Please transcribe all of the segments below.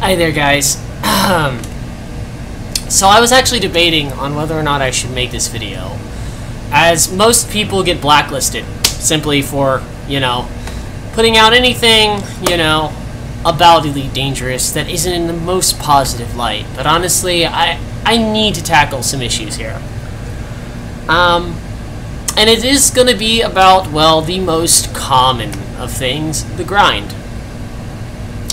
Hi there, guys. So I was actually debating on whether or not I should make this video, as most people get blacklisted simply for, putting out anything, about Elite Dangerous that isn't in the most positive light. But honestly, I need to tackle some issues here. And it is going to be about, well, the most common of things, the grind.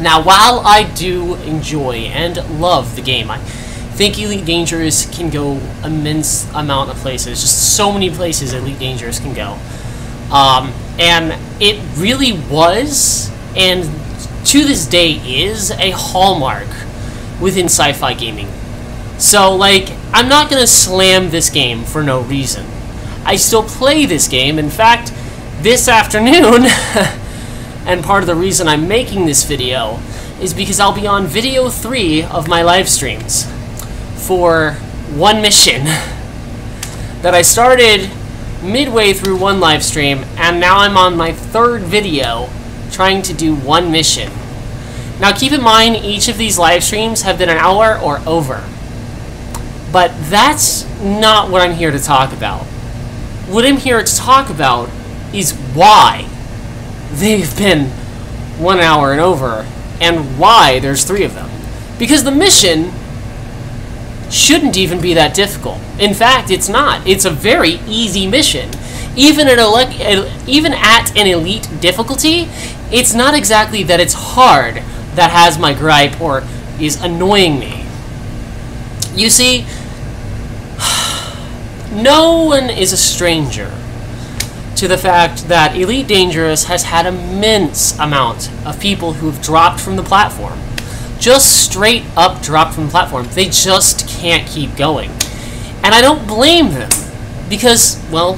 Now, while I do enjoy and love the game, I think Elite Dangerous can go immense amount of places, just so many places Elite Dangerous can go. And it really was, and to this day is, a hallmark within sci-fi gaming. So, I'm not going to slam this game for no reason. I still play this game. In fact, this afternoon, and part of the reason I'm making this video is because I'll be on video 3 of my live streams for one mission that I started midway through one live stream, and now I'm on my 3rd video trying to do one mission. Now keep in mind, each of these live streams have been an hour or over. But that's not what I'm here to talk about. What I'm here to talk about is why they've been 1 hour and over, and why there's 3 of them. Because the mission shouldn't even be that difficult. In fact, it's not. It's a very easy mission. Even at an elite difficulty, it's not exactly that it's hard that has my gripe or is annoying me. You see, no one is a stranger to the fact that Elite Dangerous has had an immense amount of people who've dropped from the platform. Just straight up dropped from the platform. They just can't keep going. And I don't blame them, because, well,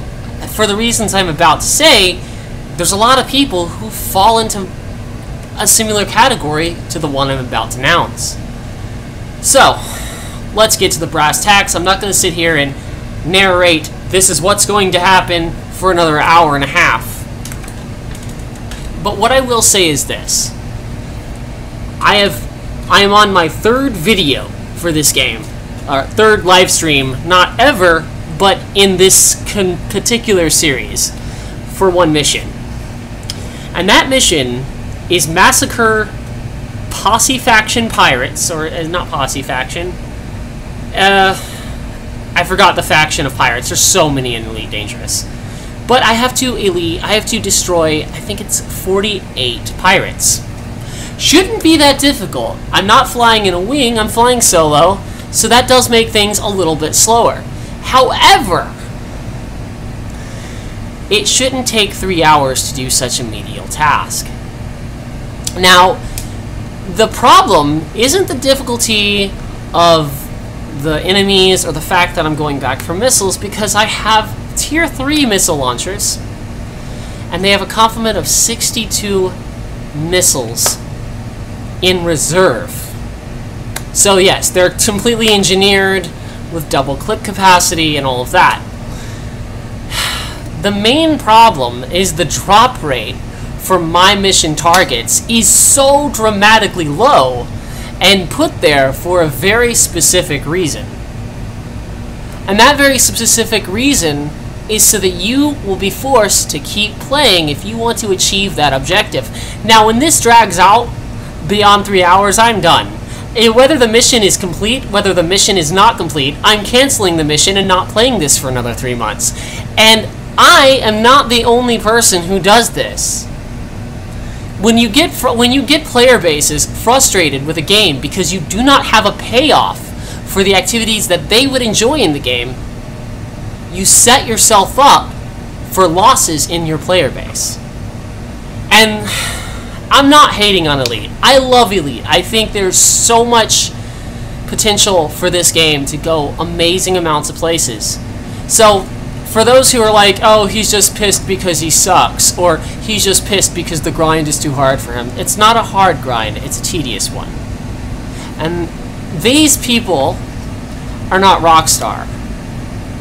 for the reasons I'm about to say, there's a lot of people who fall into a similar category to the one I'm about to announce. So, let's get to the brass tacks. I'm not going to sit here and narrate, this is what's going to happen for another hour and a half. But what I will say is this. I am on my 3rd video for this game. 3rd live stream, not ever, but in this particular series, for one mission. And that mission is Massacre Posse Faction Pirates, or not Posse Faction. I forgot the faction of pirates. There's so many in Elite Dangerous. But I have to destroy, I think it's 48 pirates. Shouldn't be that difficult. I'm not flying in a wing, I'm flying solo, so that does make things a little bit slower. However, it shouldn't take 3 hours to do such a menial task. Now, the problem isn't the difficulty of the enemies or the fact that I'm going back for missiles, because I have tier 3 missile launchers, and they have a complement of 62 missiles in reserve. So yes, they're completely engineered with double clip capacity and all of that. The main problem is the drop rate for my mission targets is so dramatically low, and put there for a very specific reason. And that very specific reason is so that you will be forced to keep playing if you want to achieve that objective. Now, when this drags out beyond 3 hours, I'm done. Whether the mission is complete, whether the mission is not complete, I'm canceling the mission and not playing this for another 3 months. And I am not the only person who does this. When you get player bases frustrated with a game because you do not have a payoff for the activities that they would enjoy in the game, you set yourself up for losses in your player base. And I'm not hating on Elite. I love Elite. I think there's so much potential for this game to go amazing amounts of places. So, for those who are like, oh, he's just pissed because he sucks, or he's just pissed because the grind is too hard for him. It's not a hard grind, it's a tedious one. And these people are not Rockstar.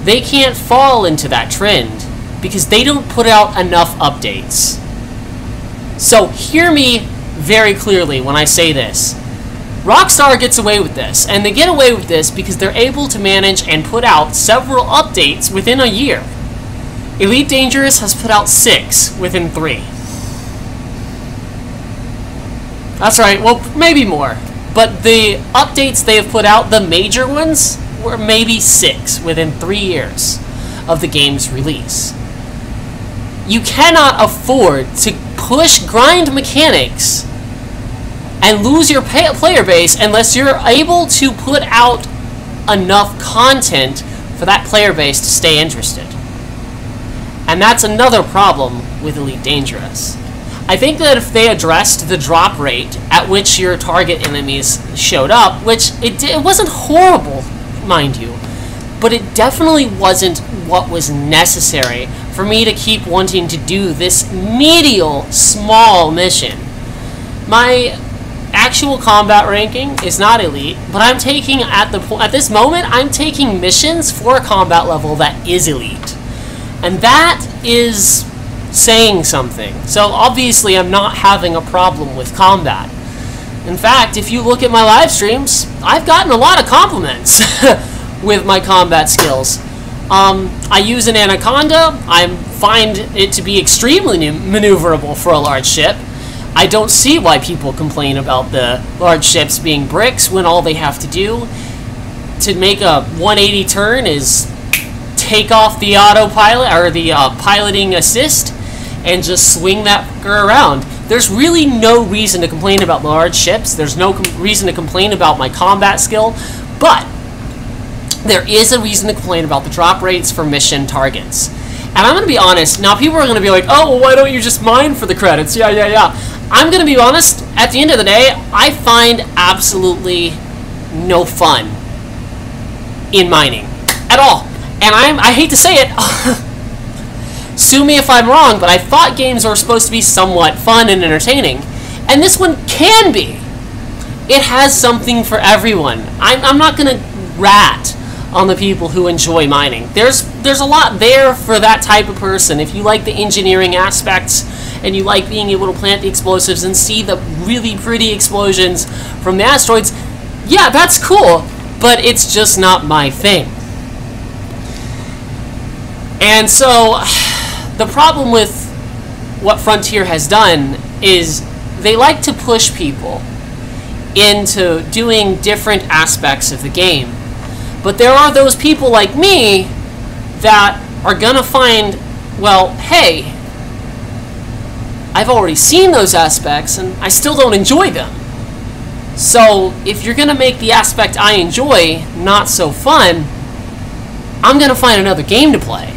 They can't fall into that trend because they don't put out enough updates. So hear me very clearly when I say this. Rockstar gets away with this, and they get away with this because they're able to manage and put out several updates within a year. Elite Dangerous has put out 6 within 3. That's right, well, maybe more. But the updates they have put out, the major ones, were maybe 6 within 3 years of the game's release. You cannot afford to push grind mechanics and lose your player base unless you're able to put out enough content for that player base to stay interested. And that's another problem with Elite Dangerous. I think that if they addressed the drop rate at which your target enemies showed up, which it wasn't horrible, mind you, but it definitely wasn't what was necessary for me to keep wanting to do this medial small mission. My actual combat ranking is not elite, but I'm taking at this moment I'm taking missions for a combat level that is elite, and that is saying something. So obviously I'm not having a problem with combat. In fact, if you look at my live streams, I've gotten a lot of compliments with my combat skills. I use an Anaconda. I find it to be extremely maneuverable for a large ship. I don't see why people complain about the large ships being bricks when all they have to do to make a 180 turn is take off the autopilot or the piloting assist and just swing that around. There's really no reason to complain about large ships. There's no reason to complain about my combat skill, but there is a reason to complain about the drop rates for mission targets. And I'm going to be honest, now people are going to be like, oh, well, why don't you just mine for the credits? Yeah. I'm going to be honest, at the end of the day, I find absolutely no fun in mining at all. And I hate to say it, sue me if I'm wrong, but I thought games were supposed to be somewhat fun and entertaining. And this one can be. It has something for everyone. I'm not going to rat on the people who enjoy mining. There's a lot there for that type of person. If you like the engineering aspects and you like being able to plant the explosives and see the really pretty explosions from the asteroids, yeah, that's cool, but it's just not my thing. And so the problem with what Frontier has done is they like to push people into doing different aspects of the game. But there are those people like me that are gonna find, well, hey, I've already seen those aspects and I still don't enjoy them. So if you're gonna make the aspect I enjoy not so fun, I'm gonna find another game to play.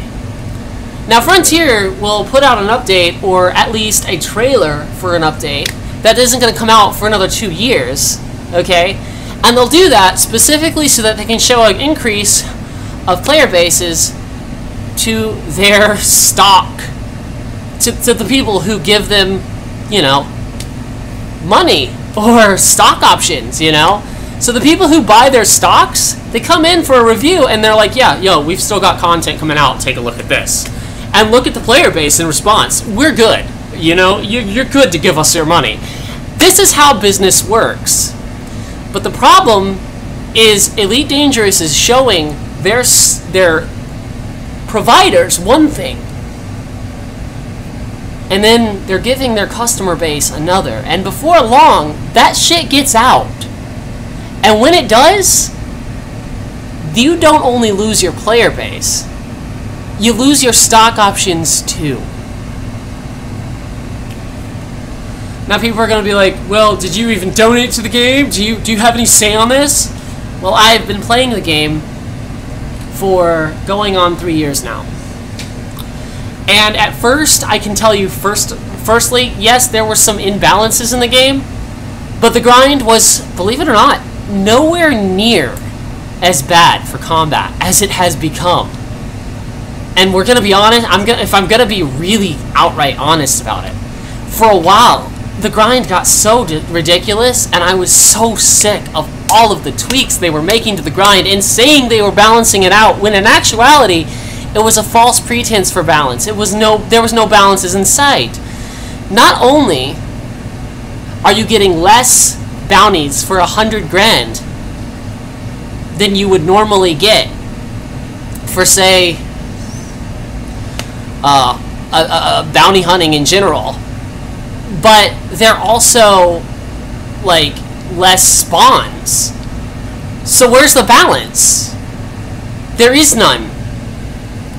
Now Frontier will put out an update, or at least a trailer for an update, that isn't gonna come out for another 2 years, okay? And they'll do that specifically so that they can show an increase of player bases to their stock, to the people who give them, you know, money or stock options, you know? So the people who buy their stocks, they come in for a review and they're like, yeah, yo, we've still got content coming out, take a look at this. And look at the player base in response. We're good, you know? You're good to give us your money. This is how business works. But the problem is Elite Dangerous is showing their providers one thing, and then they're giving their customer base another. And before long, that shit gets out. And when it does, you don't only lose your player base, you lose your stock options too. Now people are going to be like, well, did you even donate to the game? Do you have any say on this? Well, I've been playing the game for going on 3 years now. And at first, I can tell you firstly, yes, there were some imbalances in the game, but the grind was, believe it or not, nowhere near as bad for combat as it has become. And we're going to be honest, if I'm going to be really outright honest about it, for a while, the grind got so ridiculous, and I was so sick of all of the tweaks they were making to the grind and saying they were balancing it out, when in actuality, it was a false pretense for balance. There was no balances in sight. Not only are you getting less bounties for 100 grand than you would normally get for, say, bounty hunting in general. But they're also, like, less spawns. So where's the balance? There is none.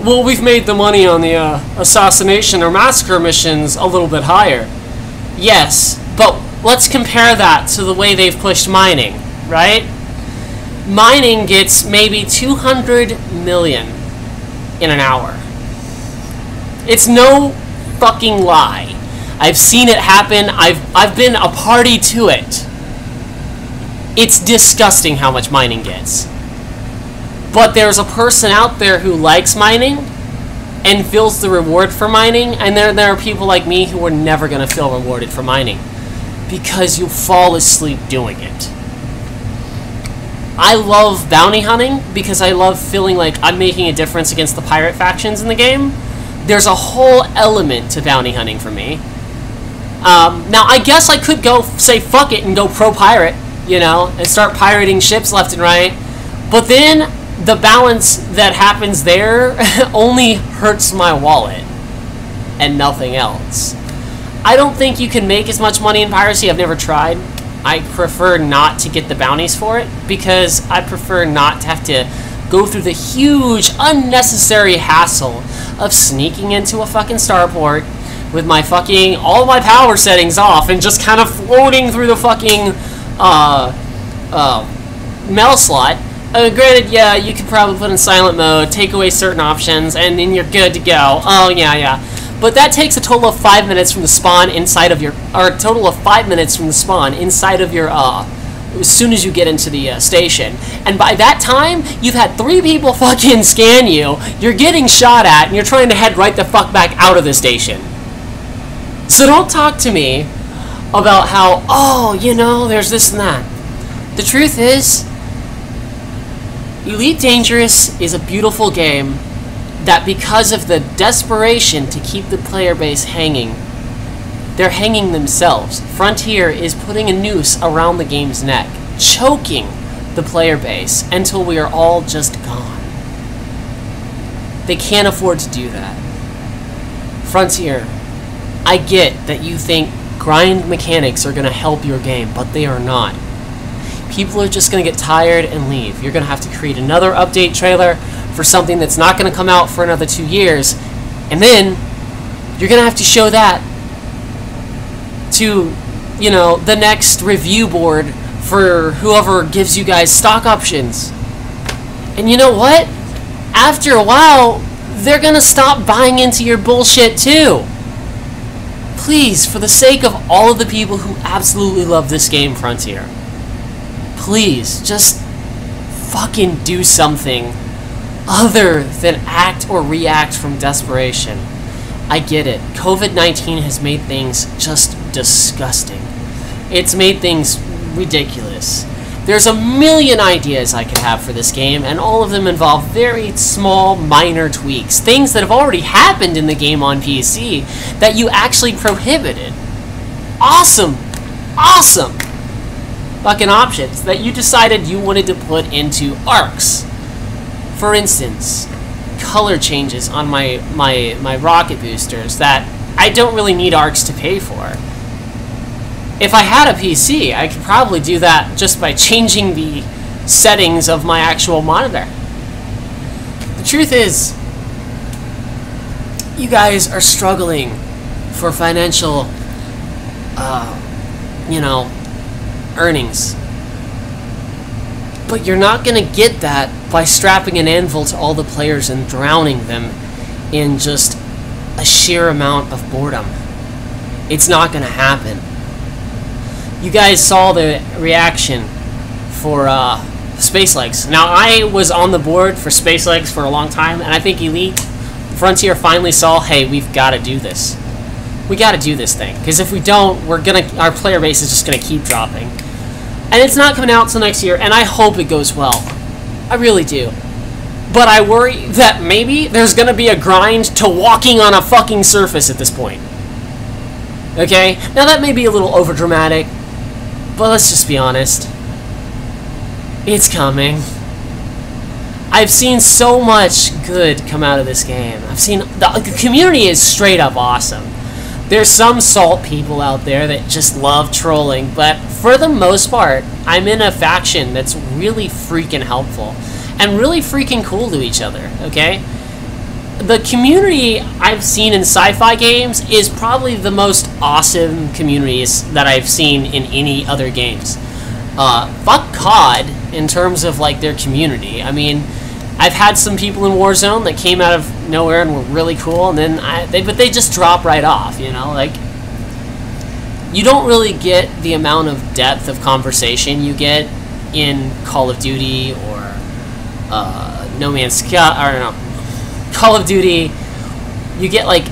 Well, we've made the money on the assassination or massacre missions a little bit higher. Yes, but let's compare that to the way they've pushed mining, right? Mining gets maybe 200 million in an hour. It's no fucking lie. I've seen it happen. I've been a party to it. It's disgusting how much mining gets. But there's a person out there who likes mining and feels the reward for mining, and then there are people like me who are never going to feel rewarded for mining because you fall asleep doing it. I love bounty hunting because I love feeling like I'm making a difference against the pirate factions in the game. There's a whole element to bounty hunting for me. Now, I guess I could go say fuck it and go pro-pirate, you know, and start pirating ships left and right. But then the balance that happens there only hurts my wallet and nothing else. I don't think you can make as much money in piracy. I've never tried. I prefer not to get the bounties for it because I prefer not to have to go through the huge, unnecessary hassle of sneaking into a fucking starport with my fucking, all my power settings off and just kind of floating through the fucking mail slot. Granted, yeah, you could probably put in silent mode, take away certain options, and then you're good to go. Oh, yeah. But that takes a total of 5 minutes from the spawn inside of your, or a total of 5 minutes from the spawn inside of your, as soon as you get into the station. And by that time, you've had 3 people fucking scan you, you're getting shot at, and you're trying to head right the fuck back out of the station. So don't talk to me about how, oh, you know, there's this and that. The truth is, Elite Dangerous is a beautiful game that because of the desperation to keep the player base hanging, they're hanging themselves. Frontier is putting a noose around the game's neck, choking the player base until we are all just gone. They can't afford to do that. Frontier, I get that you think grind mechanics are going to help your game, but they are not. People are just going to get tired and leave. You're going to have to create another update trailer for something that's not going to come out for another 2 years, and then you're going to have to show that to, you know, the next review board for whoever gives you guys stock options. And you know what? After a while, they're going to stop buying into your bullshit too. Please, for the sake of all of the people who absolutely love this game, Frontier, please, just fucking do something other than act or react from desperation. I get it. COVID-19 has made things just disgusting. It's made things ridiculous. There's a million ideas I could have for this game, and all of them involve very small, minor tweaks. Things that have already happened in the game on PC that you actually prohibited. Awesome! Awesome! Fucking options that you decided you wanted to put into arcs. For instance, color changes on my rocket boosters that I don't really need arcs to pay for. If I had a PC, I could probably do that just by changing the settings of my actual monitor. The truth is, you guys are struggling for financial, you know, earnings. But you're not going to get that by strapping an anvil to all the players and drowning them in just a sheer amount of boredom. It's not going to happen. You guys saw the reaction for Space Legs. Now, I was on the board for Space Legs for a long time, and I think Elite Frontier finally saw, hey, we've got to do this. We got to do this thing, because if we don't, our player base is just gonna keep dropping. And it's not coming out till next year, and I hope it goes well. I really do. But I worry that maybe there's gonna be a grind to walking on a fucking surface at this point. Okay? Now that may be a little overdramatic, But let's just be honest. It's coming. I've seen so much good come out of this game. I've seen... The community is straight up awesome. There's some salt people out there that just love trolling, but for the most part, I'm in a faction that's really freaking helpful and really freaking cool to each other, okay? The community I've seen in sci-fi games is probably the most awesome communities that I've seen in any other games. Fuck COD in terms of, like, their community. I mean, I've had some people in Warzone that came out of nowhere and were really cool, and then but they just drop right off, you know? Like, you don't really get the amount of depth of conversation you get in Call of Duty or No Man's Sky, or no, Call of Duty. You get, like,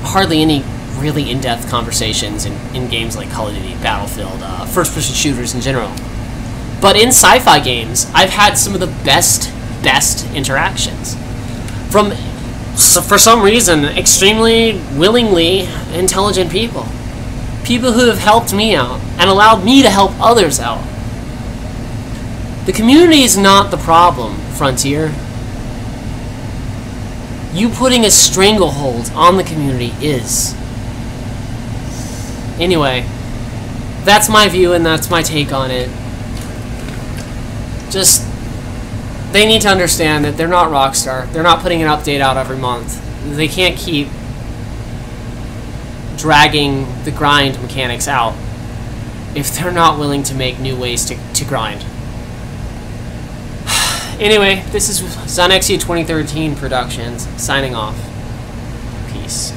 hardly any really in-depth conversations in games like Call of Duty, Battlefield, first-person shooters in general. But in sci-fi games, I've had some of the best interactions from, for some reason, extremely willingly intelligent people who have helped me out and allowed me to help others out. The community is not the problem, Frontier. You putting a stranglehold on the community is. Anyway, that's my view and that's my take on it. Just, they need to understand that they're not Rockstar. They're not putting an update out every month. They can't keep dragging the grind mechanics out if they're not willing to make new ways to grind. Anyway, this is Zonexia 2013 Productions, signing off. Peace.